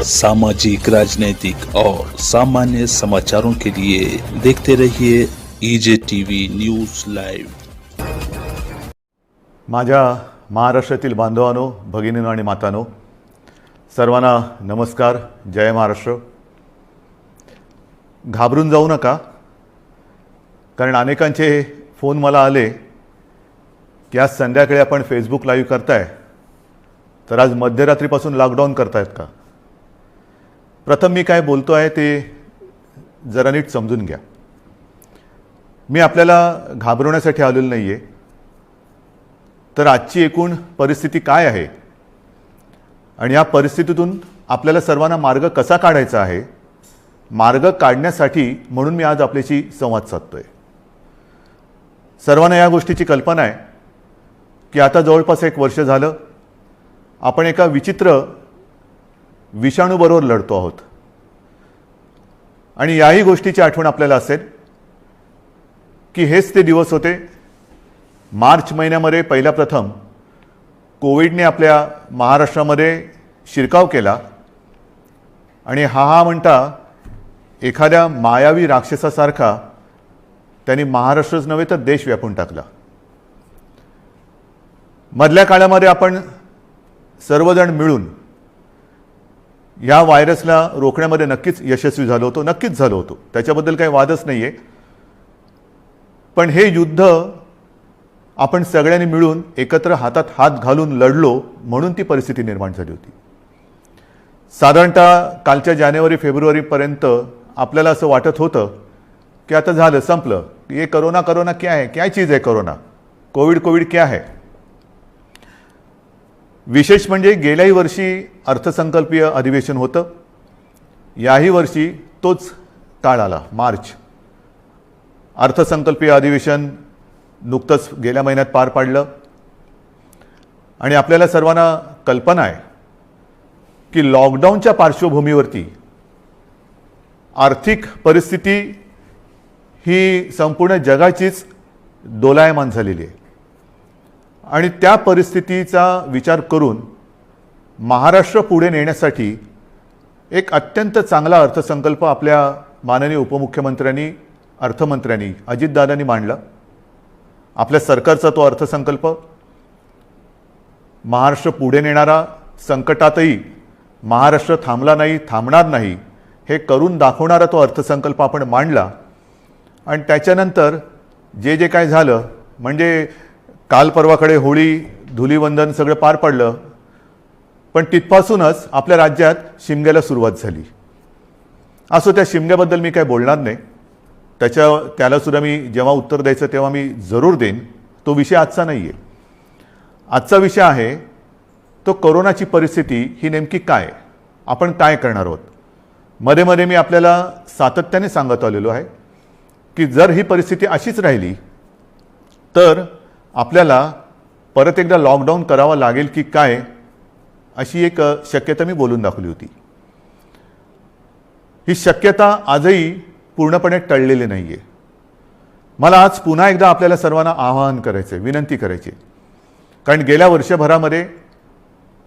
सामाजिक, राजनीतिक और सामान्य समाचारों के लिए देखते रहिए ईजे टीव्ही न्यूज लाइव। माझ्या महाराष्ट्रातील बांधवांनो, भगिनींनो आणि मातांनो, सर्वांना नमस्कार। जय महाराष्ट्र। घाबरून जाऊ नका, कारण अनेकांचे फोन मला आले की आज संध्याकाळी आपण फेसबुक लाईव्ह करताय, तर आज मध्यरात्रीपासून लॉकडाऊन करतायत का। प्रथम मी काय बोलतो आहे ते जरा नीट समजून घ्या। मी आपल्याला घाबरवण्यासाठी आलेलो नाही आहे, तर आजची एकूण परिस्थिती काय आहे आणि या परिस्थितीतून आपल्याला सर्वांना मार्ग कसा काढायचा आहे, मार्ग काढण्यासाठी म्हणून मी आज आपल्याशी संवाद साधतोय। सर्वांना या गोष्टीची कल्पना आहे की आता जवळपास 1 वर्ष झालं आपण एका विचित्र विषाणूबरोबर लढतो आहोत आणि याही गोष्टीची आठवण आपल्याला असेल की हेच ते दिवस होते मार्च महिन्यामध्ये पहिला प्रथम कोविडने आपल्या महाराष्ट्रामध्ये शिरकाव केला आणि हा म्हणता एखाद्या मायावी राक्षसासारखा त्यांनी महाराष्ट्रच नव्हे तर देश व्यापून टाकला। मधल्या काळामध्ये आपण सर्वजण मिळून या व्हायरसला रोखण्यामध्ये नक्कीच यशस्वी झालो होतो, त्याच्याबद्दल काही वादच नाहीये। पण हे युद्ध आपण सगळ्यांनी मिळून एकत्र हातात हात घालून लढलो म्हणून ती परिस्थिती निर्माण झाली होती। साधारणतः कालच्या जानेवारी फेब्रुवारी पर्यंत आपल्याला असं वाटत होतं कि आता झालं, संपलं, ये कोरोना क्या है, क्या चीज़ है कोरोना, कोविड क्या है। विशेष म्हणजे गेल्याही वर्षी अर्थसंकल्पीय अधिवेशन होतं, याही वर्षी तोच काळ आला, मार्च। अर्थसंकल्पीय अधिवेशन नुकतंच गेल्या महिन्यात पार पाडलं आणि आपल्याला सर्वांना कल्पना आहे की लॉकडाऊनच्या पार्श्वभूमीवरती आर्थिक परिस्थिती ही संपूर्ण जगाचीच दोलायमान झालेली आहे आणि त्या परिस्थितीचा विचार करून महाराष्ट्र पुढे नेण्यासाठी एक अत्यंत चांगला अर्थसंकल्प आपल्या माननीय उपमुख्यमंत्र्यांनी, अर्थमंत्र्यांनी, अजितदादांनी मांडला। आपल्या सरकारचा तो अर्थसंकल्प महाराष्ट्र पुढे नेणारा, संकटातही महाराष्ट्र थांबला नाही, थांबणार नाही हे करून दाखवणारा तो अर्थसंकल्प आपण मांडला आणि त्याच्यानंतर जे काय झालं म्हणजे काल परवाकडे होळी, धुलीवंदन सगळं पार पडलं, पण तिथपासूनच आपल्या राज्यात शिमग्याला सुरुवात झाली। असो, त्या शिमग्याबद्दल मी काय बोलणार नाही, त्याला सुद्धा मी जेव्हा उत्तर द्यायचं तेव्हा मी जरूर देईन। तो विषय आजचा नाही आहे। आजचा विषय आहे तो कोरोनाची परिस्थिती ही नेमकी काय, आपण काय करणार आहोत। मध्ये मध्ये मी आपल्याला सातत्याने सांगत आलेलो आहे की जर ही परिस्थिती अशीच राहिली तर आपल्याला परत एकदा लॉकडाऊन करावा लागेल की काय, अशी एक शक्यता मी बोलून दाखवली होती। ही शक्यता आजही पूर्णपणे टळलेली नाहीये। मला आज पुन्हा एकदा आपल्याला सर्वांना आवाहन करायचे, विनंती करायची, कारण गेल्या वर्षभरामध्ये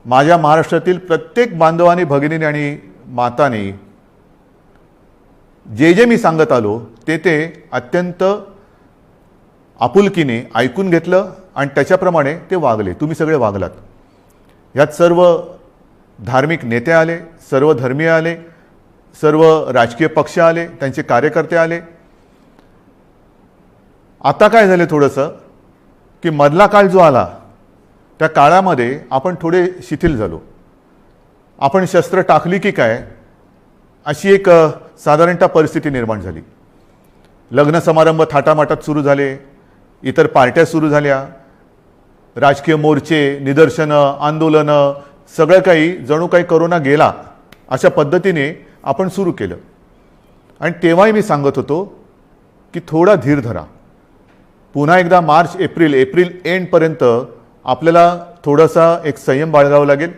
माझ्या महाराष्ट्रातील प्रत्येक बांधवांनी, भगिनींनी आणि मातांनी जे मी सांगत आलो ते अत्यंत आपुलकीने ऐकून घेतलं आणि त्याच्याप्रमाणे ते वागले। तुम्ही सगळे वागलात। यात सर्व धार्मिक नेते आले, सर्व धर्मीय आले, सर्व राजकीय पक्ष आले, त्यांचे कार्यकर्ते आले। आता काय झाले थोडंसं की मधला काळ जो आला त्या काळामध्ये आपण थोडे शिथिल झालो। आपण शस्त्र टाकली की काय अशी एक साधारणतः परिस्थिती निर्माण झाली। लग्न समारंभ थाटामाटात सुरू झाले, इतर पार्ट्या सुरू झाल्या, राजकीय मोर्चे, निदर्शनं, आंदोलनं, सगळं काही जणू काही कोरोना गेला अशा पद्धतीने आपण सुरू केलं। आणि तेव्हाही मी सांगत होतो की थोडा धीर धरा, पुन्हा एकदा मार्च एप्रिल एंडपर्यंत आपल्याला थोडासा एक संयम बाळगावा लागेल।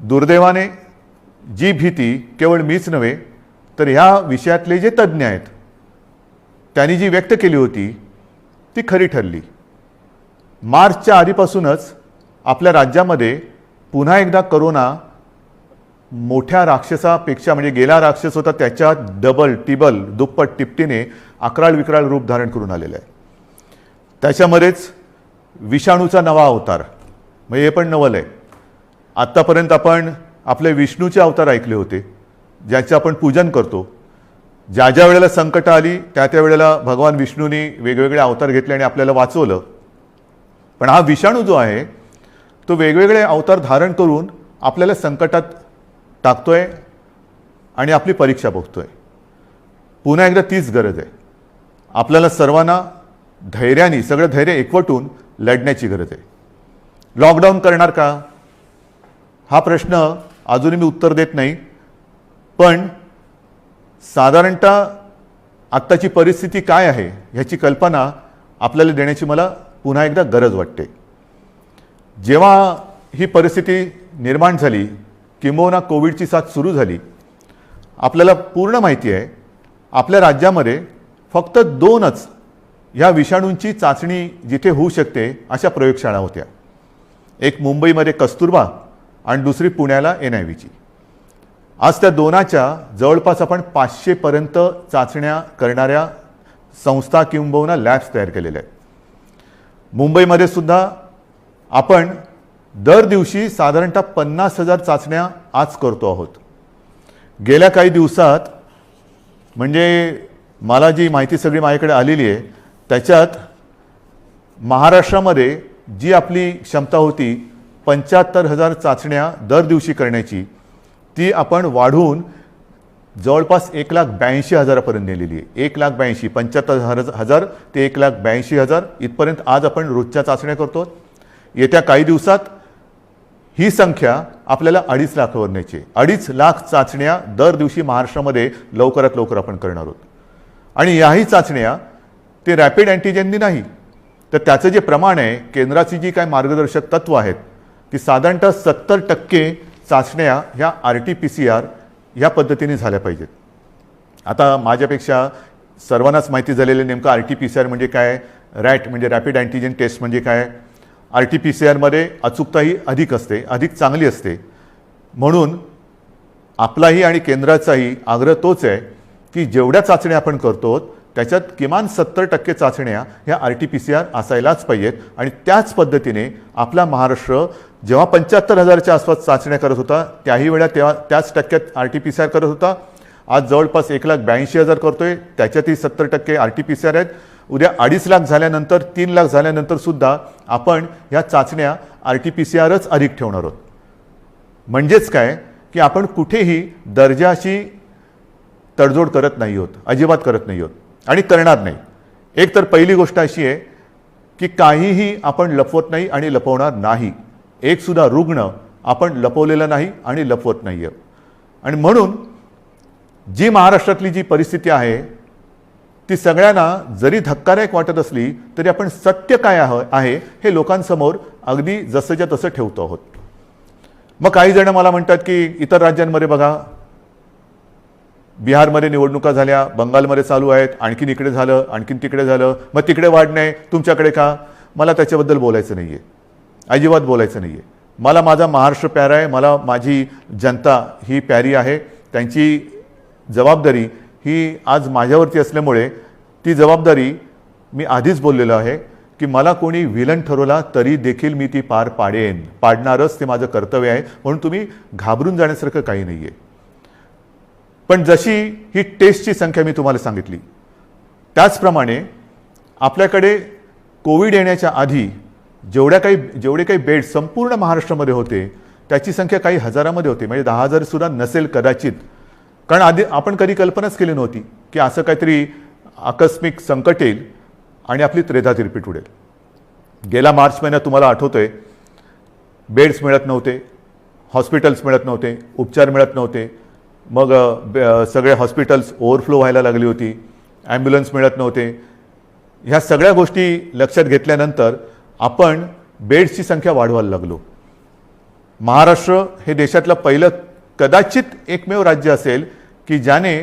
दुर्दैवाने जी भीती केवळ मीच नव्हे तर ह्या विषयातले जे तज्ज्ञ आहेत त्यांनी जी व्यक्त केली होती ती खरी ठरली। मार्चच्या आधीपासूनच आपल्या राज्यामध्ये पुन्हा एकदा कोरोना मोठ्या राक्षसापेक्षा, म्हणजे गेला राक्षस होता त्याच्या डबल टिबल दुप्पट तिपटीने अकराळ विक्राळ रूप धारण करून आलेलं आहे. त्याच्यामध्येच विषाणूचा नवा अवतार, म्हणजे हे पण नवल आहे. आत्तापर्यंत आपण आपले विष्णूचे अवतार ऐकले होते, ज्याचे आपण पूजन करतो. ज्या ज्या वेळेला संकट आली त्या त्या वेळेला भगवान विष्णूंनी वेगवेगळे अवतार घेतले आणि आपल्याला वाचवलं. पण हा विषाणू जो आहे तो वेगवेगळे अवतार धारण करून आपल्याला संकटात टाकतोय आणि आपली परीक्षा बघतोय. पुन्हा एकदा तीच गरज आहे. आपल्याला सर्वांना धैर्याने, सगळं धैर्य एकवटून लढण्याची गरज आहे. लॉकडाऊन करणार का हा प्रश्न अजूनही मी उत्तर देत नाही. पण साधारणतः आत्ताची परिस्थिती काय आहे ह्याची कल्पना आपल्याला देण्याची मला पुन्हा एकदा गरज वाटते. जेव्हा ही परिस्थिती निर्माण झाली, किंबहुना कोविडची साथ सुरू झाली, आपल्याला पूर्ण माहिती आहे आपल्या राज्यामध्ये फक्त 2च ह्या विषाणूंची चाचणी जिथे होऊ शकते अशा प्रयोगशाळा होत्या. एक मुंबईमध्ये कस्तुरबा आणि दुसरी पुण्याला NIVची. आज त्या 2च्या जवळपास आपण 500 पर्यंत चाचण्या करणाऱ्या संस्था किंबहुना लॅब्स तयार केलेल्या आहेत. मुंबईमध्ये सुद्धा आपण दर दिवशी साधारणतः 50,000 चाचण्या आज करतो आहोत. गेल्या काही दिवसात, म्हणजे मला जी माहिती सगळी माझ्याकडे आलेली आहे त्याच्यात महाराष्ट्रामध्ये जी आपली क्षमता होती 75,000 चाचण्या दर दिवशी करण्याची, ती आपण वाढवून जवळपास 1,82,000 पर्यंत नेलेली आहे. 1,82,000, 75,000 ते 1,82,000 इथपर्यंत आज आपण रोजच्या चाचण्या करतो. येत्या काही दिवसात ही संख्या आपल्याला 2.5 लाखावर न्यायची आहे. 2.5 लाख चाचण्या दर दिवशी महाराष्ट्रामध्ये लवकरात लवकर आपण करणार आहोत. आणि याही चाचण्या ते रॅपिड अँटीजेननी नाही, तर त्याचं जे प्रमाण आहे, केंद्राची जी काय मार्गदर्शक तत्व आहेत ती साधारणतः 70% चाचण्या ह्या RT-PCR ह्या पद्धतीने झाल्या पाहिजेत. आता माझ्यापेक्षा सर्वांनाच माहिती झालेलं नेमकं RT-PCR म्हणजे काय, रॅट म्हणजे रॅपिड अँटीजेन टेस्ट म्हणजे काय. RT-PCR अचूकताही अधिक असते, अधिक चांगली असते. म्हणून आपलाही आणि केंद्राचाही आग्रह तोच आहे की जेवढ्या चाचण्या आपण करतो त्याच्यात किमान 70% चाचण्या ह्या RT-PCR असायलाच पाहिजेत. आणि त्याच पद्धतीने आपला महाराष्ट्र जेव्हा 75,000च्या आसपास चाचण्या करत होता त्याही वेळा तेव्हा त्याच टक्क्यात RT-PCR करत होता. आज जवळपास 1,82,000 करतोय, त्याच्यातही 70% RT-PCR आहेत. उद्या 2.5 लाख झाल्यानंतर, 3 लाख झाल्यानंतर सुद्धा आपण ह्या चाचण्या RT-PCRच अधिक ठेवणार आहोत. म्हणजेच काय की आपण कुठेही दर्जाची तडजोड करत नाही आहोत, अजिबात करत नाही आहोत आणि करणार नाही. एक तर पहिली गोष्ट अशी आहे की काहीही आपण लपवत नाही आणि लपवणार नाही. एक सुद्धा रुग्ण आपण लपवलेला नाही आणि लपवत नाही आहे. आणि म्हणून जी महाराष्ट्रातली जी परिस्थिती आहे ती सगळ्यांना जरी धक्कादायक वाटत असली तरी आपण सत्य काय आहे हे लोकांसमोर अगदी जसंच्या तसं ठेवतो आहोत. मग काही जण मला म्हणतात की इतर राज्यांमध्ये बघा, बिहारमध्ये निवडणुका झाल्या, बंगालमध्ये चालू आहेत, आणखीन इकडे झालं, आणखीन तिकडे झालं, मग तिकडे वाढ नाही, तुमच्याकडे का. मला त्याच्याबद्दल बोलायचं नाही आहे, अजिबात बोलायचं नाही आहे. मला माझा महाराष्ट्र प्यारा आहे, मला माझी जनता ही प्यारी आहे. त्यांची जबाबदारी ही आज माझ्यावरती असल्यामुळे ती जबाबदारी मी आधीच बोललेलो आहे की मला कोणी व्हिलन ठरवला तरी देखील मी ती पार पाडणारच, ते माझं कर्तव्य आहे. म्हणून तुम्ही घाबरून जाण्यासारखं काही नाही आहे. पण जशी ही टेस्टची संख्या मी तुम्हाला सांगितली त्याचप्रमाणे आपल्याकडे कोविड येण्याच्या आधी जेवढे काही बेड संपूर्ण महाराष्ट्रामध्ये होते त्याची संख्या काही हजारामध्ये होती, म्हणजे 10,000 सुद्धा नसेल कदाचित. कारण आधी आपण कधी कल्पनाच केली नव्हती की असं काहीतरी आकस्मिक संकट येईल आणि आपली त्रेधा तिरपीट उडेल. गेल्या मार्च महिन्यात तुम्हाला आठवतंय बेड्स मिळत नव्हते, हॉस्पिटल्स मिळत नव्हते, उपचार मिळत नव्हते. मग सगळे हॉस्पिटल्स ओव्हरफ्लो व्हायला लागली होती, ॲम्ब्युलन्स मिळत नव्हते. ह्या सगळ्या गोष्टी लक्षात घेतल्यानंतर आपण बेड्सची संख्या वाढवायला लागलो. महाराष्ट्र हे देशातलं पहिलं कदाचित एकमेव राज्य असेल की ज्याने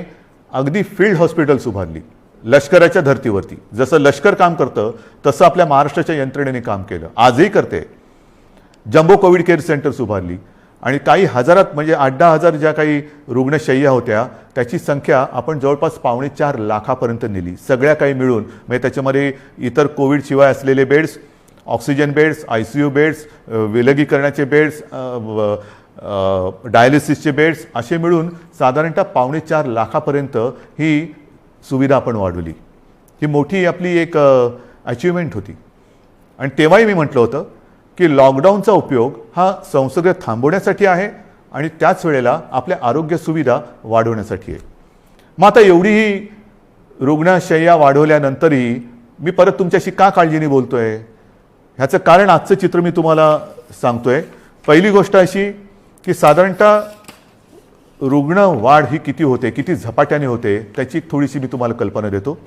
अगदी फील्ड हॉस्पिटल्स उभारली लष्कराच्या धर्तीवरती. जसं लष्कर काम करतं तसं आपल्या महाराष्ट्राच्या यंत्रणेने काम केलं, आजही करते. जम्बो कोविड केअर सेंटर्स उभारली. आणि काही हजारात म्हणजे 8-10 हजार ज्या काही रुग्णशय्या होत्या त्याची संख्या आपण जवळपास 4.25 लाखापर्यंत नेली, सगळ्या काही मिळून. म्हणजे त्याच्यामध्ये इतर कोविडशिवाय असलेले beds, oxygen beds, ICU beds, विलगीकरणाचे बेड्स, डायलिसिसचे बेड्स असे मिळून साधारणतः 4.25 लाखापर्यंत ही सुविधा आपण वाढवली. ही मोठी आपली एक अचिव्हमेंट होती. आणि तेव्हाही मी म्हटलं होतं की लॉकडाऊनचा उपयोग हा संसर्ग थांबवण्यासाठी आहे आणि त्याच वेळेला आपल्या आरोग्य सुविधा वाढवण्यासाठी आहे. मग आता एवढीही रुग्णशय्या वाढवल्यानंतरही मी परत तुमच्याशी का काळजीने बोलतोय, ह्याचं कारण आजचं चित्र मी तुम्हाला सांगतोय. पहिली गोष्ट अशी की साधारणतः रुग्ण वाढ ही किती होते, किती झपाट्याने होते, त्याची थोडीशी मी तुम्हाला कल्पना देतो.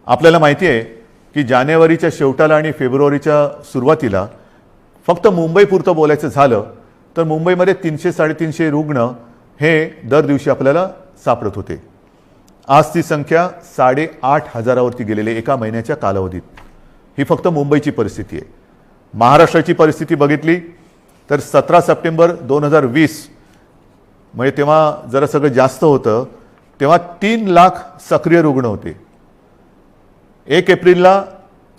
आपल्याला माहिती आहे की जानेवारीच्या शेवटाला आणि फेब्रुवारीच्या सुरुवातीला फक्त मुंबईपुरतं बोलायचं झालं तर मुंबईमध्ये 300-350 रुग्ण हे दर दिवशी आपल्याला सापडत होते. आज ती संख्या 8,500वरती गेलेली एका महिन्याच्या कालावधीत. ही फक्त मुंबईची परिस्थिती आहे. महाराष्ट्राची परिस्थिती बघितली तर 17 सप्टेंबर 2020 म्हणजे तेव्हा जरा सगळं जास्त होतं, तेव्हा 3 लाख सक्रिय रुग्ण होते. 1 एप्रिलला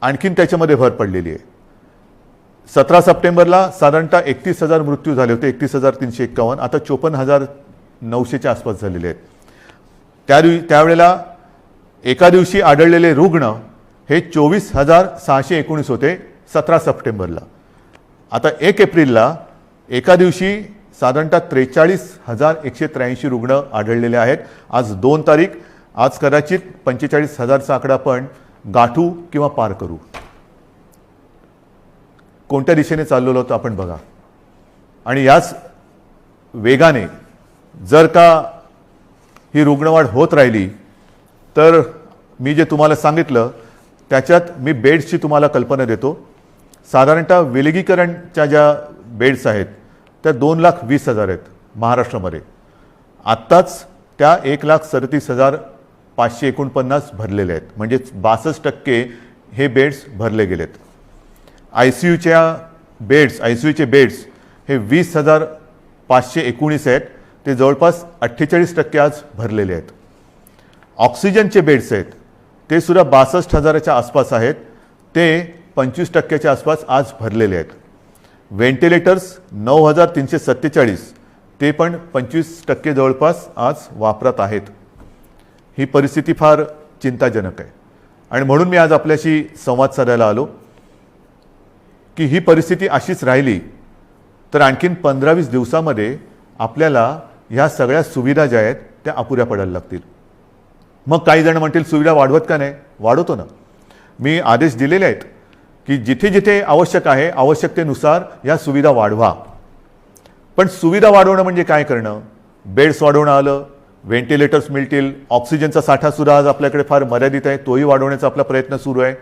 आणखीन त्याच्यामध्ये भर पडलेली आहे. 17 सप्टेंबरला साधारणतः 31,000 मृत्यू झाले होते, 31,351. आता 54,900च्या आसपास झालेले आहेत. त्यावेळेला एका दिवशी आढळलेले रुग्ण हे 24,619 होते 17 सप्टेंबरला. आता 1 एप्रिलला एका दिवशी साधारणतः 43,183 रुग्ण आढळलेले आहेत. आज 2 तारीख, आज कदाचित 45,000चा आकडा आपण गाठू किंवा पार करू. कोणत्या दिशेने चाललेलो होतो आपण बघा. आणि याच वेगाने जर का ही रुग्णवाढ होत राहिली तर मी जे तुम्हाला सांगितलं त्याच्यात मी बेड्सची तुम्हाला कल्पना देतो. साधारणतः विलगीकरणच्या ज्या बेड्स आहेत त्या 2,20,000 आहेत महाराष्ट्रामध्ये. आत्ताच त्या 1,37,549 भरलेले आहेत, म्हणजे 62% हे बेड्स भरले गेलेत. ICUचे बेड्स हे 20,519 आहेत, ते जवळपास 48% आज भरलेले आहेत. ऑक्सिजनचे बेड्स आहेत ते सुद्धा 62,000च्या आसपास आहेत, ते 25%च्या आसपास आज भरलेले आहेत. व्हेंटिलेटर्स 9,347 ते पण 25% जवळपास आज वापरात आहेत. ही परिस्थिती फार चिंताजनक आहे आणि म्हणून मी आज आपल्याशी संवाद साधायला आलो की ही परिस्थिती अशीच राहिली तर आणखीन 15-20 दिवसामध्ये आपल्याला ह्या सगळ्या सुविधा ज्या आहेत त्या अपुऱ्या पडायला लागतील. मग काही जण म्हणतील सुविधा वाढवत का नाही? वाढवतो ना. मी आदेश दिलेले आहेत की जिथे जिथे आवश्यक आहे आवश्यकतेनुसार या सुविधा वाढवा. पण सुविधा वाढवणं म्हणजे काय करणं? बेड्स वाढवणं आलं, व्हेंटिलेटर्स मिळतील, ऑक्सिजनचा साठा सुद्धा आज आपल्याकडे फार मर्यादित आहे, तोही वाढवण्याचा आपला प्रयत्न सुरू आहे.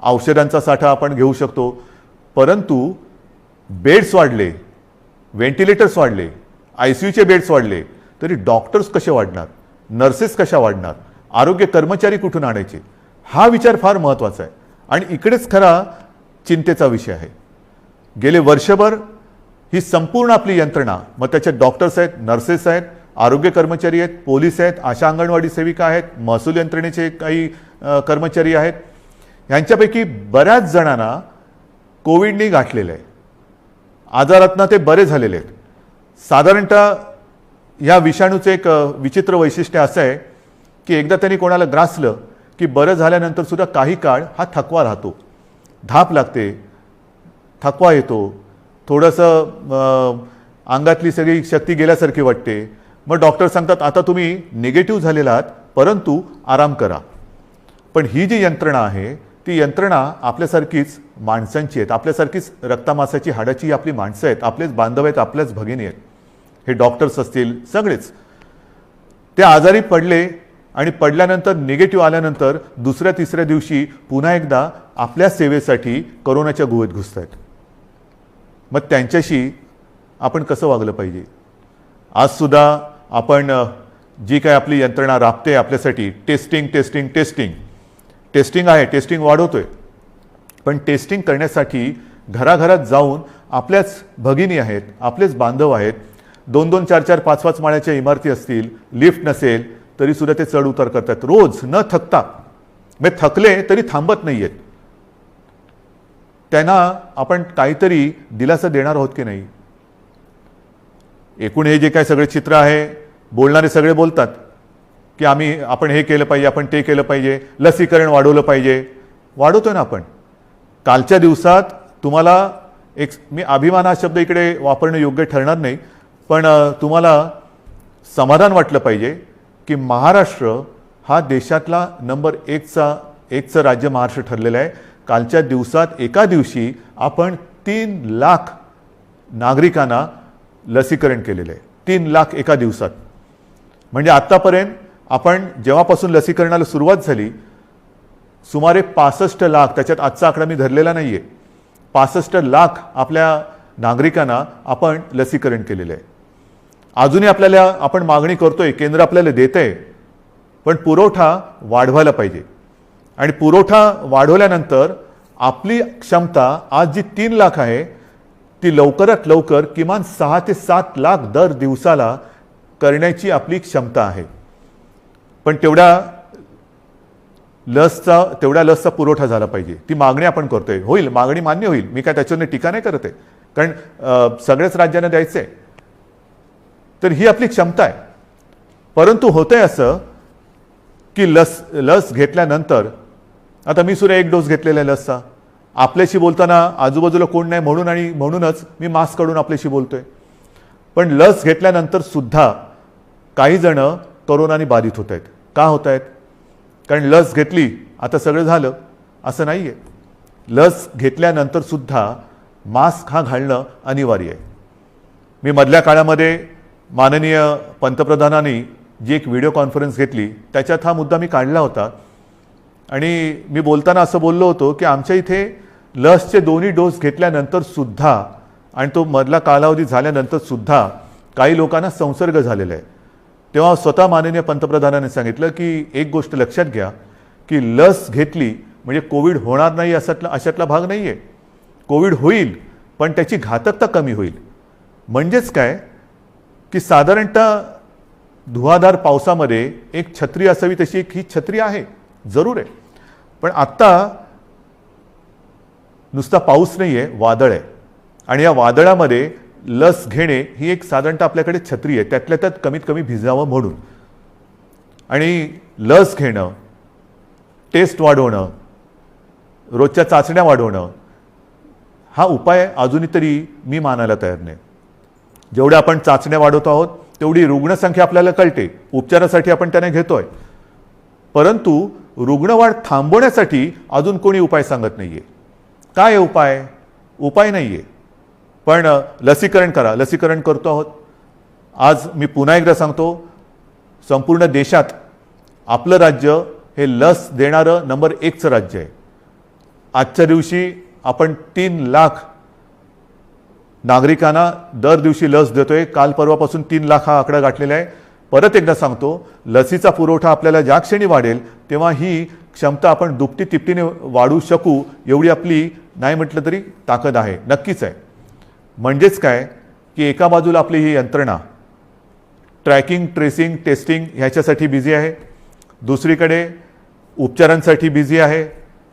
औषधांचा साठा आपण घेऊ शकतो, परंतु बेड्स वाढले, व्हेंटिलेटर्स वाढले, ICUचे बेड्स वाढले तरी डॉक्टर्स कसे वाढणार, नर्सेस कशा वाढणार, आरोग्य कर्मचारी कुठून आणायचे? हा विचार फार महत्त्वाचा आहे आणि इकडेच खरा चिंतेचा विषय आहे. गेले वर्षभर ही संपूर्ण आपली यंत्रणा, मग त्याच्यात डॉक्टर्स आहेत, नर्सेस आहेत, आरोग्य कर्मचारी आहेत, पोलीस आहेत, आशा अंगणवाडी सेविका आहेत, महसूल यंत्रणेचे काही कर्मचारी आहेत, यांच्यापैकी बऱ्याच जणांना कोविडने गाठलेलं आहे. आजारातनं ते बरे झालेले आहेत. साधारणतः या विषाणूचं एक विचित्र वैशिष्ट्य असं आहे की एकदा त्यांनी कोणाला ग्रासलं की बरं झाल्यानंतर सुद्धा काही काळ हा थकवा राहतो, धाप लागते, थकवा येतो, थोडंसं अंगातली सगळी शक्ती गेल्यासारखी वाटते. मग डॉक्टर सांगतात आता तुम्ही निगेटिव्ह झालेला आहात परंतु आराम करा. पण ही जी यंत्रणा आहे ती यंत्रणा आपल्यासारखीच माणसांची आहेत, आपल्यासारखीच रक्तामासाची हाडाची ही आपली माणसं आहेत, आपलेच बांधव आहेत, आपल्याच भगिनी आहेत. हे डॉक्टर्स असतील सगळेच ते आजारी पडले आणि पडल्यानंतर निगेटिव्ह आल्यानंतर दुसऱ्या तिसऱ्या दिवशी पुन्हा एकदा आपल्या सेवेसाठी कोरोनाच्या गुहेत घुसत आहेत. मग त्यांच्याशी आपण कसं वागलं पाहिजे? आज सुद्धा आपण जी काय आपली यंत्रणा राबते आपल्यासाठी, टेस्टिंग टेस्टिंग टेस्टिंग टेस्टिंग आहे, टेस्टिंग वाढवतोय, पण टेस्टिंग करण्यासाठी घराघरात जाऊन आपल्याच भगिनी आहेत, आपलेच बांधव आहेत. 2-2, 4-4, 5-5 माळ्याच्या इमारती असतील, लिफ्ट नसेल तरी सुद्धा ते चढ उतार करतात रोज न थकता. म्हणजे थकले तरी थांबत नाहीयेत. त्यांना आपण काहीतरी दिलासा देणार आहोत की नाही? एकूण हे जे काय सगळे चित्र आहे, बोलणारे सगळे बोलतात की आपण हे केलं पाहिजे, आपण ते केलं पाहिजे, लसीकरण वाढवलं पाहिजे. वाढवतोय ना आपण. कालच्या दिवसात तुम्हाला मी अभिमान हा शब्द इकडे वापरणं योग्य ठरणार नाही, पण तुम्हाला समाधान वाटलं पाहिजे की महाराष्ट्र हा देशातला नंबर 1चं राज्य महाराष्ट्र ठरलेलं आहे. कालच्या दिवसात एका दिवशी आपण 3 लाख नागरिकांना लसीकरण केलेलं आहे. 3 लाख एका दिवसात. म्हणजे आत्तापर्यंत आपण जेव्हापासून लसीकरणाला सुरुवात झाली सुमारे 65 लाख, त्याच्यात आजचा आकडा मी धरलेला नाही आहे, 65 लाख आपल्या नागरिकांना आपण लसीकरण केलेलं आहे. अजूनही आपण मागणी करतोय, केंद्र आपल्याला देतंय, पण पुरवठा वाढवायला पाहिजे. आणि पुरवठा वाढवल्यानंतर आपली क्षमता आज जी 3 लाख आहे ती लवकरात लवकर किमान 6 ते 7 लाख दर दिवसाला करण्याची आपली क्षमता आहे. पण तेवढ्या लसचा पुरवठा झाला पाहिजे. ती मागणी आपण करतोय. होईल, मागणी मान्य होईल, मी काय त्याच्यावर टीका नाही करत आहे, कारण सगळ्याच राज्यांना द्यायचं आहे. तर ही आपली क्षमता आहे. परंतु होतंय असं की लस घेतल्यानंतर, आता मी सुद्धा 1 डोस घेतलेला आहे लसचा. आपल्याशी बोलताना आजूबाजूला कोण नाही म्हणूनच मी मास्क काढून आपल्याशी बोलतोय. पण लस घेतल्यानंतर सुद्धा काही जण कोरोनाने बाधित होत आहेत. का होत आहेत? कारण लस घेतली आता सगळं झालं असं नाही आहे. लस घेतल्यानंतर सुद्धा मास्क हा घालणं अनिवार्य आहे. मी मधल्या काळामध्ये माननीय पंतप्रधानांनी जी एक व्हिडिओ कॉन्फरन्स घेतली त्याच्यात हा मुद्दा मी काढला होता. आणि मी बोलताना असं बोललो होतो की आमच्या इथे लसचे 2 डोस घेतल्यानंतर सुद्धा आणि तो मधला कालावधी झाल्यानंतर सुद्धा काही लोकांना संसर्ग झालेला आहे. तेव्हा स्वतः माननीय पंतप्रधानांनी सांगितलं की एक गोष्ट लक्षात घ्या की लस घेतली म्हणजे कोविड होणार नाही अशातला भाग नाही आहे. कोविड होईल पण त्याची घातकता कमी होईल. म्हणजेच काय की साधारणतः धुवाधार पावसामध्ये एक छत्री असावी तशी ही छत्री आहे, जरूर आहे. पण आत्ता नुसता पाऊस नाही आहे, वादळ आहे. आणि या वादळामध्ये लस घेणे ही एक साधारणतः आपल्याकडे छत्री आहे, त्यातल्या त्यात कमीत कमी भिजावं म्हणून. आणि लस घेणं, टेस्ट वाढवणं, रोजच्या चाचण्या वाढवणं हा उपाय अजूनही तरी मी मानायला तयार नाही. जेवढ्या आपण चाचण्या वाढवतो आहोत तेवढी रुग्णसंख्या आपल्याला कळते, उपचारासाठी आपण त्याने घेतोय. परंतु रुग्णवाढ थांबवण्यासाठी अजून कोणी उपाय सांगत नाहीये. काय उपाय? उपाय नाहीये. पण लसीकरण करा, लसीकरण करतो आहोत. आज मी पुन्हा एकदा सांगतो, संपूर्ण देशात आपलं राज्य हे लस देणारं नंबर 1चं राज्य आहे. आजच्या दिवशी आपण 3 लाख नागरिकांना दर दिवशी लस देतोय. काल परवापासून 3 लाख हा आकडा गाठलेला आहे. परत एकदा सांगतो, लसीचा पुरवठा आपल्याला ज्या क्षणी वाढेल तेव्हा ही क्षमता आपण दुपटी तिपटीने वाढवू शकू एवढी आपली नाही म्हटलं तरी ताकद आहे, नक्कीच आहे. म्हणजेच काय की एका बाजूला आपली ही यंत्रणा ट्रॅकिंग, ट्रेसिंग, टेस्टिंग ह्याच्यासाठी बिझी आहे, दुसरीकडे उपचारांसाठी बिझी आहे,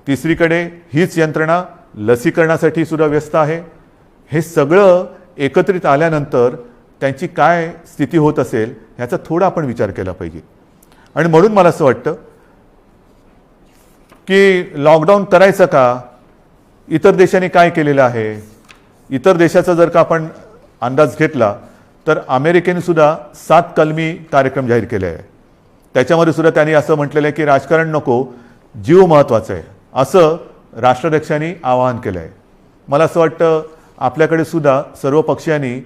तिसरीकडे हीच यंत्रणा लसीकरणासाठी सुद्धा व्यस्त आहे. हे सगळं एकत्रित आल्यानंतर त्यांची काय स्थिती होत असेल ह्याचा थोडा आपण विचार केला पाहिजे. आणि म्हणून मला असं वाटतं की लॉकडाऊन करायचं का? इतर देशांनी काय केलेलं आहे? इतर देशाचा जर का आपण अंदाज घेतला तर अमेरिकेने सुद्धा 7 कलमी कार्यक्रम जाहीर केले आहे. त्याच्यामध्ये सुद्धा त्यांनी असं म्हटलेलं आहे की राजकारण नको, जीव महत्त्वाचा आहे, असं राष्ट्राध्यक्षांनी आवाहन केलं आहे. मला असं वाटतं आपल्याकडे सुद्धा सर्व पक्षांनी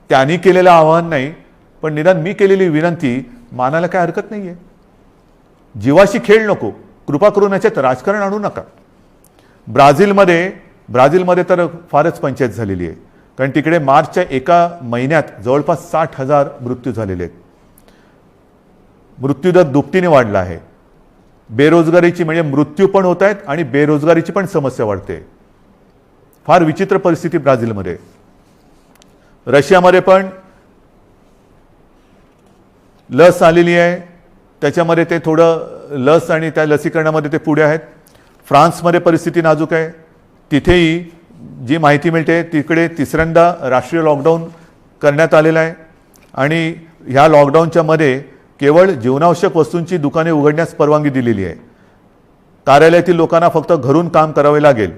त्यांनी केलेलं आवाहन नाही पण निदान मी केलेली विनंती मानायला काय हरकत नाही आहे. जीवाशी खेळ नको, कृपा करून याच्यात राजकारण आणू नका. ब्राझीलमध्ये तर फारच पंचायत झालेली आहे, कारण तिकडे मार्चच्या एका महिन्यात जवळपास 60,000 मृत्यू झालेले आहेत. मृत्यूदर दुपटीने वाढला आहे. बेरोजगारीची म्हणजे मृत्यू पण होत आहेत आणि बेरोजगारीची पण समस्या वाढते. फार विचित्र परिस्थिती ब्राझीलमध्ये. रशियामध्ये पण लस आलेली आहे, त्याच्यामध्ये ते थोडं लस आणि त्या लसीकरणामध्ये ते पुढे आहेत. फ्रान्समध्ये परिस्थिती नाजूक आहे. तिथेही जी माहिती मिळते तिकडे तिसऱ्यांदा राष्ट्रीय लॉकडाऊन करण्यात आलेला आहे आणि ह्या लॉकडाऊनच्या मध्ये केवळ जीवनावश्यक वस्तूंची दुकाने उघडण्यास परवानगी दिलेली आहे. कार्यालयातील लोकांना फक्त घरून काम करावे लागेल.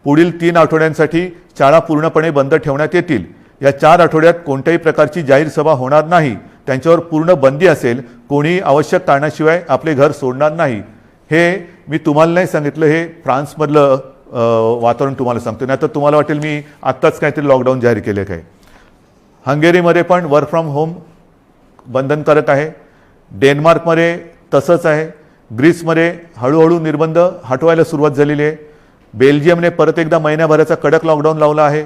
पुढील 3 आठवड्यांसाठी शाळा पूर्णपणे बंद ठेवण्यात येतील. या 4 आठवड्यात कोणत्याही प्रकारची जाहीर सभा होणार नाही. त्यांच्यावर पूर्ण बंदी असेल. कोणी आवश्यक कारणाशिवाय आपले घर सोडणार नाही. हे मी तुम्हाला नाही सांगितलं, हे फ्रान्समधलं वातावरण तुम्हाला सांगतो. नाही तर तुम्हाला वाटेल मी आत्ताच काहीतरी लॉकडाऊन जाहीर केले काय. हंगेरीमध्ये पण वर्क फ्रॉम होम बंधनकारक आहे. डेन्मार्कमध्ये तसंच आहे. ग्रीसमध्ये हळूहळू निर्बंध हटवायला सुरुवात झालेली आहे. बेल्जियमने परत एकदा महिन्याभराचा कडक लॉकडाऊन लावला आहे.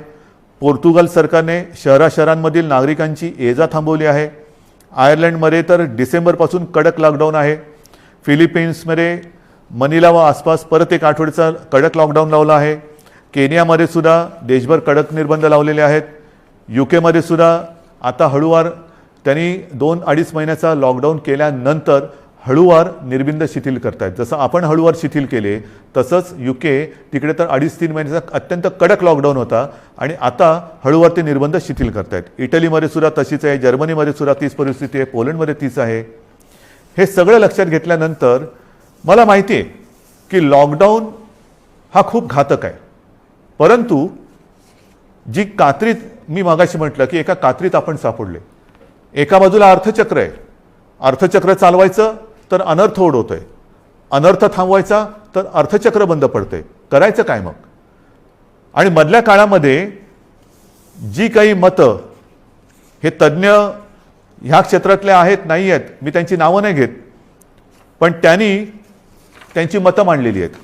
पोर्तुगाल सरकारने शहरांमधील नागरिकांची ये जा थांबवली आहे. आयर्लंडमध्ये तर डिसेंबरपासून कडक लॉकडाऊन आहे. फिलिपिन्समध्ये मनिला व आसपास परत 1 आठवड्याचा कडक लॉकडाऊन लावला आहे. केनियामध्ये सुद्धा देशभर कडक निर्बंध लावलेले आहेत. UK सुद्धा आता हळूवार त्यांनी 2-2.5 महिन्याचा लॉकडाऊन केल्यानंतर हळूवार निर्बंध शिथिल करतायत. जसं आपण हळूवार शिथिल केले तसंच UK तिकडे तर 2.5-3 महिन्याचा अत्यंत कडक लॉकडाऊन होता आणि आता हळूवार ते निर्बंध शिथिल करतायत. इटलीमध्ये सुद्धा तशीच आहे. जर्मनीमध्ये सुद्धा तीच परिस्थिती आहे. पोलंडमध्ये तीच आहे. हे सगळं लक्षात घेतल्यानंतर मला माहिती आहे की लॉकडाऊन हा खूप घातक आहे. परंतु जी कात्रीत मी मागाशी म्हटलं की एका कात्रीत आपण सापडले. एका बाजूला अर्थचक्र आहे. अर्थचक्र चालवायचं तर अनर्थ ओढवतोय. अनर्थ थांबवायचा तर अर्थचक्र बंद पडतंय. करायचं काय मग. आणि मधल्या काळामध्ये जी काही मतं हे तज्ज्ञ ह्या क्षेत्रातले आहेत नाही आहेत, मी त्यांची नावं नाही घेत, पण त्यांनी त्यांची मतं मांडलेली आहेत.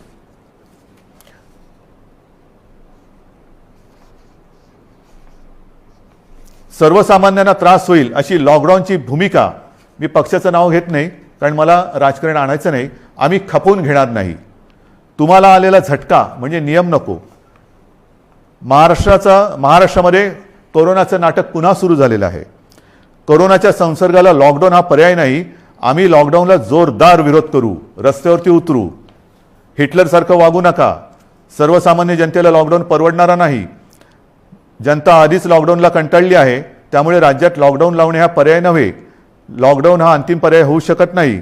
सर्वसामान्यांना त्रास होईल अशी लॉकडाऊनची भूमिका, मी पक्षाचं नाव घेत नाही कारण मला राजकारण आणायचं नाही, आम्ही खपवून घेणार नाही. तुम्हाला आलेला झटका म्हणजे नियम नको. महाराष्ट्रामध्ये कोरोनाचं नाटक पुन्हा सुरू झालेलं आहे. कोरोनाच्या संसर्गाला लॉकडाऊन हा पर्याय नाही. आम्ही लॉकडाऊनला जोरदार विरोध करू, रस्त्यावरती उतरू. हिटलरसारखं वागू नका. सर्वसामान्य जनतेला लॉकडाऊन परवडणारा नाही. जनता आधीच लॉकडाऊनला कंटाळली आहे. त्यामुळे राज्यात लॉकडाऊन लावणे हा पर्याय नव्हे. लॉकडाऊन हा अंतिम पर्याय होऊ शकत नाही.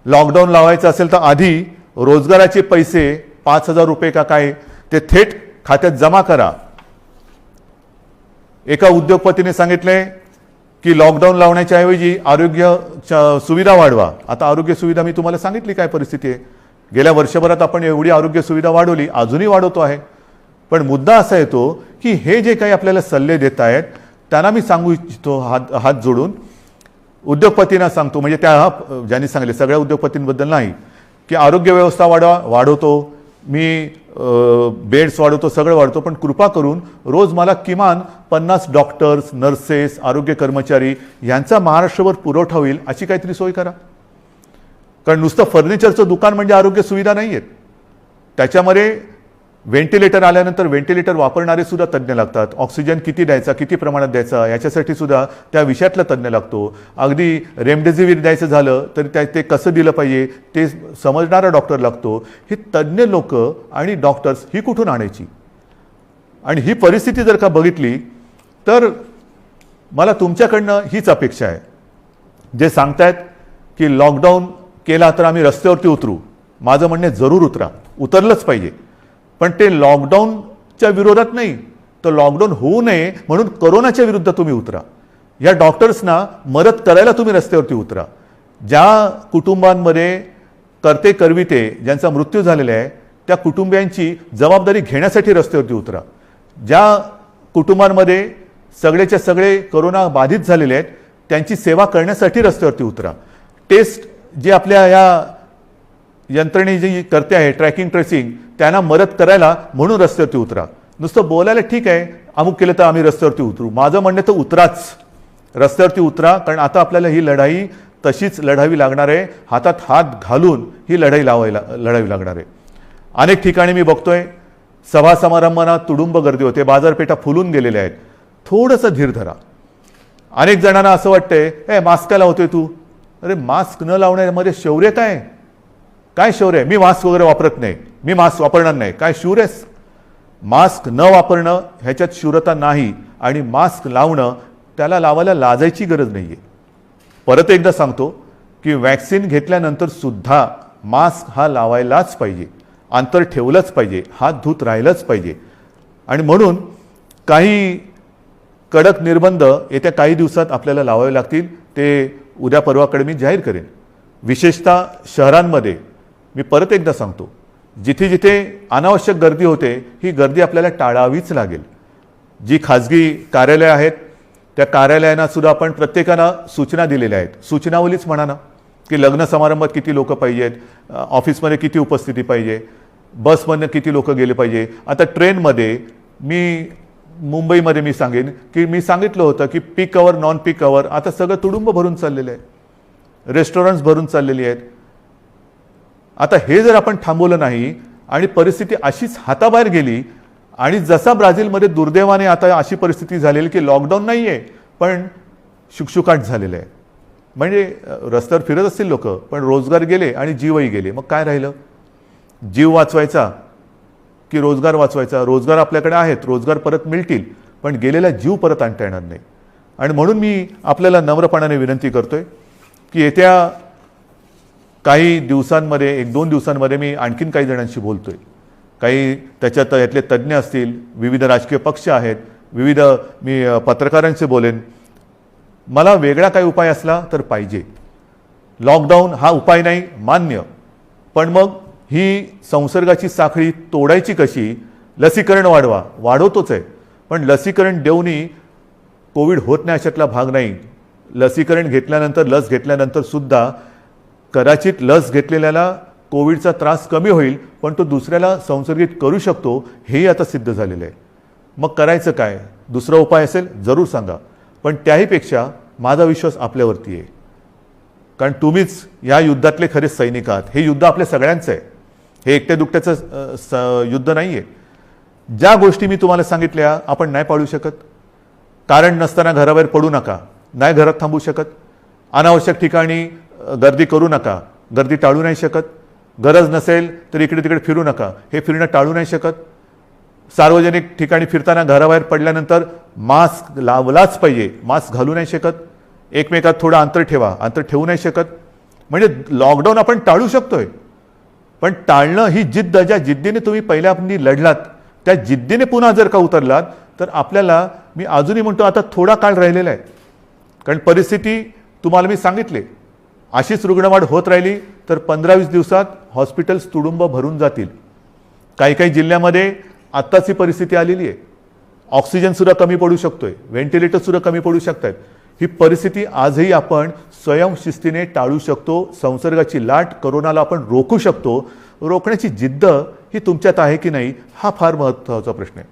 लॉकडाऊन लावायचं असेल तर आधी रोजगाराचे पैसे 5,000 रुपये का काय ते थेट खात्यात जमा करा. एका उद्योगपतीने सांगितले की लॉकडाऊन लावण्याच्या ऐवजी आरोग्य सुविधा वाढवा. आता आरोग्य सुविधा मी तुम्हाला सांगितली काय परिस्थिती आहे. गेल्या वर्षभरात आपण एवढी आरोग्य सुविधा वाढवली, अजूनही वाढवतो आहे. पण मुद्दा असा येतो की हे जे काही आपल्याला सल्ले देत आहेत त्यांना मी सांगू इच्छितो हात जोडून, उद्योगपतींना सांगतो, म्हणजे त्या ज्यांनी सांगितले सगळ्या उद्योगपतींबद्दल नाही, की आरोग्य व्यवस्था वाढवतो मी, बेड्स वाढवतो, सगळं वाढवतो, पण कृपा करून रोज मला किमान 50 डॉक्टर्स, नर्सेस, आरोग्य कर्मचारी यांचा महाराष्ट्रभर पुरवठा होईल अशी काहीतरी सोय करा. कारण नुसतं फर्निचरचं दुकान म्हणजे आरोग्य सुविधा नाही आहेत. त्याच्यामध्ये व्हेंटिलेटर आल्यानंतर व्हेंटिलेटर वापरणारे सुद्धा तज्ज्ञ लागतात. ऑक्सिजन किती द्यायचा, किती प्रमाणात द्यायचा याच्यासाठी सुद्धा त्या विषयातला तज्ज्ञ लागतो. अगदी रेमडेसिवीर द्यायचं झालं तरी ते कसं दिलं पाहिजे ते समजणारा डॉक्टर लागतो. ही तज्ज्ञ लोक आणि डॉक्टर्स ही कुठून आणायची. आणि ही परिस्थिती जर का बघितली तर मला तुमच्याकडनं हीच अपेक्षा आहे. जे सांगतायत की लॉकडाऊन केला तर आम्ही रस्त्यावरती उतरू, माझं म्हणणे जरूर उतरा, उतरलंच पाहिजे. पण ते लॉकडाऊनच्या विरोधात नाही, तर लॉकडाऊन होऊ नये म्हणून कोरोनाच्या विरुद्ध तुम्ही उतरा. या डॉक्टर्सना मदत करायला तुम्ही रस्त्यावरती उतरा. ज्या कुटुंबांमध्ये करते करविते ज्यांचा मृत्यू झालेला आहे त्या कुटुंबियांची जबाबदारी घेण्यासाठी रस्त्यावरती उतरा. ज्या कुटुंबांमध्ये सगळेच्या सगळे कोरोना बाधित झालेले आहेत त्यांची सेवा करण्यासाठी रस्त्यावरती उतरा. टेस्ट जे आपल्या या यंत्रणे जी करते आहे ट्रॅकिंग ट्रेसिंग त्यांना मदत करायला म्हणून रस्त्यावरती उतरा. नुसतं बोलायला ठीक आहे अमुक केलं तर आम्ही रस्त्यावरती उतरू, माझं म्हणणं तर उतराच, रस्त्यावरती उतरा. कारण आता आपल्याला ही लढाई तशीच लढावी लागणार आहे. हातात हात घालून ही लढाई लढावी लागणार आहे. अनेक ठिकाणी मी बघतोय सभा समारंभांना तुडुंब गर्दी होते, बाजारपेठा फुलून गेलेल्या आहेत. थोडंसं धीर धरा. अनेक जणांना असं वाटतंय, मास्क का लावतोय तू? अरे मास्क न लावण्यामध्ये शौर्य काय? काय शौर्य आहे? मी मास्क वगैरे वापरत नाही, मी मास्क वापरणार नाही, काय शूर आहेस? मास्क न वापरणं ह्याच्यात शूरता नाही, आणि मास्क लावणं त्याला लावायला लाजायची गरज नाही आहे. परत एकदा सांगतो की वॅक्सिन घेतल्यानंतर सुद्धा मास्क हा लावायलाच पाहिजे, अंतर ठेवलंच पाहिजे, हात धुत राहिलंच पाहिजे. आणि म्हणून काही कडक निर्बंध येत्या काही दिवसात आपल्याला लावावे लागतील. ते उद्या परवाकडे मी जाहीर करेन. विशेषतः शहरांमध्ये मी परत एकदा सांगतो, जिथे जिथे अनावश्यक गर्दी होते ही गर्दी आपल्याला टाळावीच लागेल. जी खाजगी कार्यालय आहेत त्या कार्यालयांना सुद्धा आपण प्रत्येकाला सूचना दिलेल्या आहेत. सूचनावलीच म्हणा ना, की लग्न समारंभात किती लोक पाहिजेत, ऑफिसमध्ये किती उपस्थिती पाहिजे, बसमधनं किती लोक गेले पाहिजे. आता ट्रेनमध्ये मुंबईमध्ये मी सांगेन की मी सांगितलं होतं की पीक अवर नॉन पीक अवर आता सगळं तुडुंब भरून चाललेलं आहे, रेस्टॉरंट्स भरून चाललेली आहेत. आता हे जर आपण थांबवलं नाही आणि परिस्थिती अशीच हाताबाहेर गेली, आणि जसा ब्राझीलमध्ये दुर्दैवाने आता अशी परिस्थिती झालेली की लॉकडाऊन नाही आहे पण शुकशुकाट झालेलं आहे, म्हणजे रस्त्यावर फिरत असतील लोक पण रोजगार गेले आणि जीवही गेले. मग काय राहिलं? जीव वाचवायचा की रोजगार वाचवायचा? रोजगार आपल्याकडे आहेत, रोजगार परत मिळतील, पण गेलेला जीव परत आणता येणार नाही. आणि म्हणून मी आपल्याला नम्रपणाने विनंती करतोय की येत्या काही दिवसांमध्ये, 1-2 दिवसांमध्ये मी आणखीन काही जणांशी बोलतोय. काही त्याच्यात यातले तज्ज्ञ असतील, विविध राजकीय पक्ष आहेत, विविध मी पत्रकारांशी बोलेन. मला वेगळा काही उपाय असला तर पाहिजे. लॉकडाऊन हा उपाय नाही, मान्य, पण मग ही संसर्गाची साखळी तोडायची कशी? लसीकरण वाढवतोच आहे, पण लसीकरण देऊनही कोविड होत नाही अशातला भाग नाही. लसीकरण घेतल्यानंतर, लस घेतल्यानंतर सुद्धा कदाचित लस घेतलेल्याला कोविडचा त्रास कमी होईल, पण तो दुसऱ्याला संसर्गित करू शकतो, हेही आता सिद्ध झालेलं आहे. मग करायचं काय? दुसरा उपाय असेल जरूर सांगा, पण त्याहीपेक्षा माझा विश्वास आपल्यावरती आहे, कारण तुम्हीच या युद्धातले खरे सैनिक आहात. हे युद्ध आपल्या सगळ्यांचं आहे, हे एकट्या दुकट्याचं युद्ध नाही आहे. ज्या गोष्टी मी तुम्हाला सांगितल्या आपण नाही पाळू शकत. कारण नसताना घराबाहेर पडू नका, नाही घरात थांबू शकत. अनावश्यक ठिकाणी गर्दी करू नका, गर्दी टाळू नाही शकत. गरज नसेल तर इकडे तिकडे फिरू नका, हे फिरणं टाळू नाही शकत. सार्वजनिक ठिकाणी फिरताना घराबाहेर पडल्यानंतर मास्क लावलाच पाहिजे, मास्क घालू नाही शकत. एकमेकात थोडं अंतर ठेवा, अंतर ठेवू नाही शकत. म्हणजे लॉकडाऊन आपण टाळू शकतोय, पण टाळणं ही जिद्द, ज्या जिद्दीने तुम्ही पहिल्यांदा लढलात त्या जिद्दीने पुन्हा जर का उतरलात तर आपल्याला, मी अजूनही म्हणतो आता थोडा काळ राहिलेला आहे. कारण परिस्थिती तुम्हाला मी सांगितले, अशीच रुग्णवाढ होत राहिली तर 15-20 दिवसात हॉस्पिटल्स तुडुंब भरून जातील. काही काही जिल्ह्यामध्ये आत्ताच ही परिस्थिती आलेली आहे. ऑक्सिजनसुद्धा कमी पडू शकतोय, व्हेंटिलेटरसुद्धा कमी पडू शकतात. ही परिस्थिती आजही आपण स्वयंशिस्तीने टाळू शकतो. संसर्गाची लाट, कोरोनाला आपण रोखू शकतो. रोखण्याची जिद्द ही तुमच्यात आहे की नाही, हा फार महत्त्वाचा प्रश्न आहे.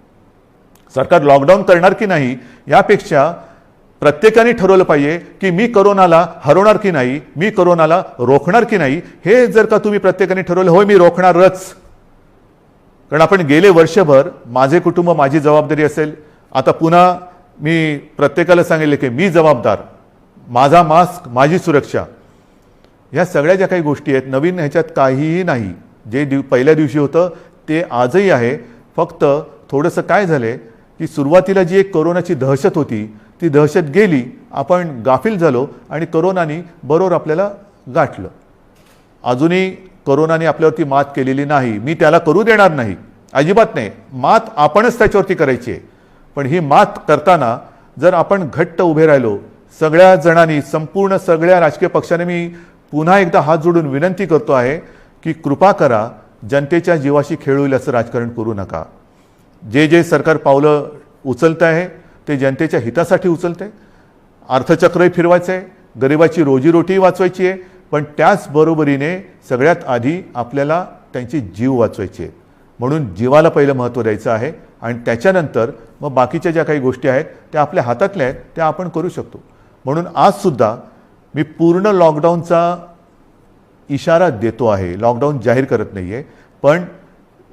सरकार लॉकडाऊन करणार की नाही यापेक्षा प्रत्येकाने ठरवलं पाहिजे की मी कोरोनाला हरवणार की नाही, मी कोरोनाला रोखणार की नाही. हे जर का तुम्ही प्रत्येकाने ठरवलं, होय मी रोखणारच, कारण आपण गेले वर्षभर माझे कुटुंब माझी जबाबदारी असेल. आता पुन्हा मी प्रत्येकाला सांगितले की मी जबाबदार, माझा मास्क माझी सुरक्षा. ह्या सगळ्या ज्या काही गोष्टी आहेत, नवीन ह्याच्यात काहीही नाही. जे पहिल्या दिवशी होतं ते आजही आहे. फक्त थोडंसं काय झालंय की सुरुवातीला जी एक कोरोनाची दहशत होती ती दहशत गेली, आपण गाफील झालो आणि कोरोनाने बरोबर आपल्याला गाठलं. अजूनही कोरोनाने आपल्यावरती मात केलेली नाही, मी त्याला करू देणार नाही, अजिबात नाही. मात आपणच त्याच्यावरती करायची आहे. पण ही मात करताना जर आपण घट्ट उभे राहिलो सगळ्या जणांनी, संपूर्ण सगळ्या राजकीय पक्षाने, मी पुन्हा एकदा हात जोडून विनंती करतो आहे की कृपा करा, जनतेच्या जीवाशी खेळ होईल असं राजकारण करू नका. जे सरकार पावलं उचलत आहे ते जनतेच्या हितासाठी उचलत आहे. अर्थचक्रही फिरवायचं आहे, गरिबाची रोजीरोटी वाचवायची आहे, पण त्याचबरोबरीने सगळ्यात आधी आपल्याला त्यांची जीव वाचवायची आहे. म्हणून जीवाला पहिलं महत्त्व द्यायचं आहे आणि त्याच्यानंतर मग बाकीच्या ज्या काही गोष्टी आहेत त्या आपल्या हातातल्या आहेत त्या आपण करू शकतो. म्हणून आजसुद्धा मी पूर्ण लॉकडाऊनचा इशारा देतो आहे, लॉकडाऊन जाहीर करत नाही आहे. पण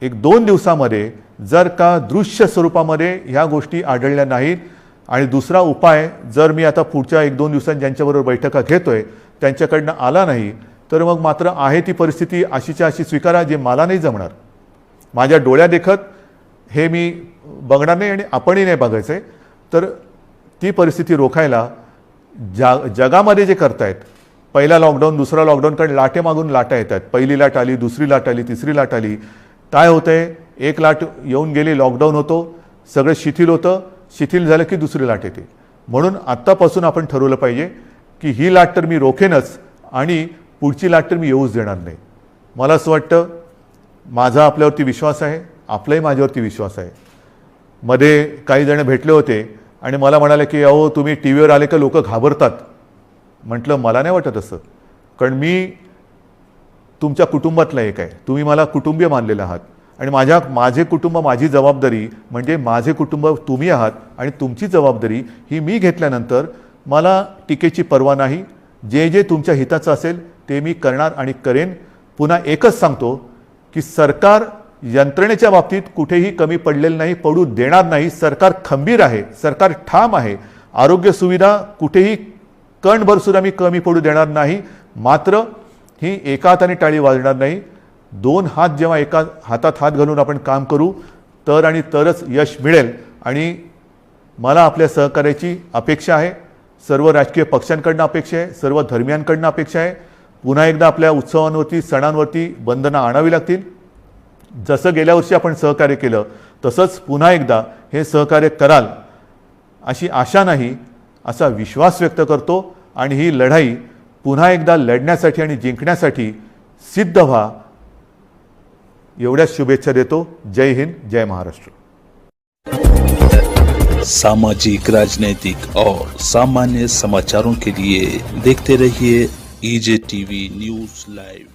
1-2 दिवसामध्ये जर का दृश्य स्वरूपामध्ये ह्या गोष्टी आढळल्या नाहीत आणि दुसरा उपाय जर मी आता पुढच्या 1-2 दिवसांत ज्यांच्याबरोबर बैठका घेतोय त्यांच्याकडनं आला नाही तर मग मात्र आहे ती परिस्थिती अशीच्या अशी स्वीकारा, जे मला नाही जमणार. माझ्या डोळ्या देखत हे मी बघणार नाही आणि आपणही नाही बघायचं आहे. तर ती परिस्थिती रोखायला जगामध्ये जे करतायत, पहिला लॉकडाऊन दुसरा लॉकडाऊन, कारण लाटे मागून लाटा येतात. पहिली लाट आली, दुसरी लाट आली, तिसरी लाट आली. काय होतंय, एक लाट येऊन गेली, लॉकडाऊन होतो, सगळं शिथिल होतं, शिथिल झालं की दुसरी लाट येते. म्हणून आत्तापासून आपण ठरवलं पाहिजे की ही लाट तर मी रोखेनच आणि पुढची लाट तर मी येऊच देणार नाही. मला असं वाटतं, माझा आपल्यावरती विश्वास आहे, आपलाही माझ्यावरती विश्वास आहे. मध्ये काही जण भेटले होते आणि मला म्हणाले की अहो तुम्ही टी व्हीवर आले का लोक घाबरतात. म्हटलं मला नाही वाटत असं, कारण मी तुमच्या कुटुंबातला एक आहे, तुम्ही मला कुटुंबीय मानलेलं आहात आणि माझे कुटुंब, माझी जबाबदारी म्हणजे माझे कुटुंब तुम्ही आहात आणि तुमची जबाबदारी ही मी घेतल्यानंतर मला टीकेची पर्वा नाही. जे जे तुमच्या हिताचं असेल ते मी करणार आणि करेन. पुन्हा एकच सांगतो की सरकार यंत्रणेच्या बाबतीत कुठेही कमी पडलेलं नाही, पडू देणार नाही. सरकार खंबीर आहे, सरकार ठाम आहे. आरोग्य सुविधा कुठेही कणभर सुद्धा मी कमी पडू देणार नाही. मात्र ही एका हाताने टाळी वाजणार नाही. 2 हात जेव्हा एका हातात हात घालून आपण काम करू तर आणि तरच यश मिळेल. आणि मला आपल्या सहकार्याची अपेक्षा आहे, सर्व राजकीय पक्षांकडनं अपेक्षा आहे, सर्व धर्मियांकडनं अपेक्षा आहे. पुन्हा एकदा आपल्या उत्सवांवरती, सणांवरती बंधनं आणावी लागतील. जसं गेल्या वर्षी आपण सहकार्य केलं तसंच पुन्हा एकदा हे सहकार्य कराल अशी आशा नाही, असा विश्वास व्यक्त करतो. आणि ही लढाई पुन्हा एकदा लढण्यासाठी आणि जिंकण्यासाठी सिद्ध व्हा, एवढ्याच शुभेच्छा देतो. जय हिंद, जय महाराष्ट्र. सामाजिक, राजनीतिक और सामान्य समाचारों के लिए देखते रहिए EJ टीवी न्यूज़ लाइव.